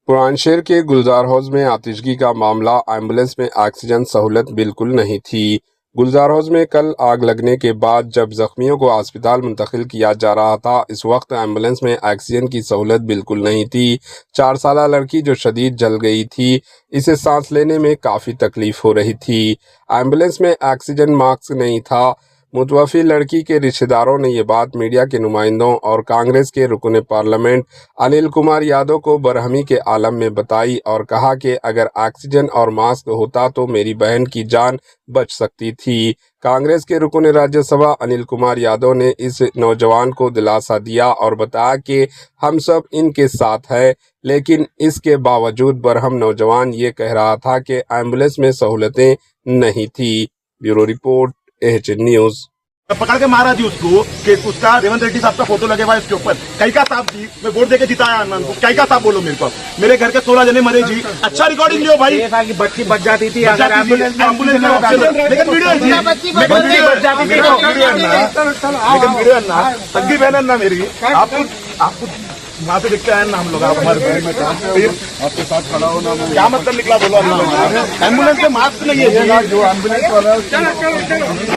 बुलंदशहर के गुलजार हाउस में आतिशगी का मामला। एम्बुलेंस में ऑक्सीजन सहूलत बिल्कुल नहीं थी। गुलजार हाउस में कल आग लगने के बाद जब जख्मियों को अस्पताल मुंतकिल किया जा रहा था, इस वक्त एम्बुलेंस में ऑक्सीजन की सहूलत बिल्कुल नहीं थी। 4 साल लड़की जो शदीद जल गई थी, इसे सांस लेने में काफ़ी तकलीफ हो रही थी। एम्बुलेंस में ऑक्सीजन मास्क नहीं था। मुतवफ़ी लड़की के रिश्तेदारों ने ये बात मीडिया के नुमाइंदों और कांग्रेस के रुकन पार्लियामेंट अनिल कुमार यादव को बरहमी के आलम में बताई और कहा कि अगर ऑक्सीजन और मास्क होता तो मेरी बहन की जान बच सकती थी। कांग्रेस के रुकन राज्यसभा अनिल कुमार यादव ने इस नौजवान को दिलासा दिया और बताया कि हम सब इनके साथ हैं, लेकिन इसके बावजूद बरहम नौजवान ये कह रहा था कि एम्बुलेंस में सहूलतें नहीं थी। Bureau report, AHN news. पकड़ के मारा जी उसको कि उसका रेवंत रेड्डी साहब का फोटो लगे हुआ है उसके ऊपर। कई का साहब जी, मैं वोट देके जिताया अनमन को। कई का साहब बोलो मेरे पास, मेरे घर के 16 जने मरे जी। अच्छा रिकॉर्डिंग लियो भाई। बच्ची बच जाती थी अगर एम्बुलेंस में ऑक्सीजन, लेकिन वीडियो है जी, बच्ची बच जाती थी। लेकिन वीडियो है ना, सगी बहन है ना मेरी। आपको वहाँ से दिखते हैं ना हम लोग, आप हमारे बहन में आपके साथ खड़ा हो ना, क्या मतलब निकला बोलो। एम्बुलेंस में मास्क नहीं है जी, जो एम्बुलेंस वाला है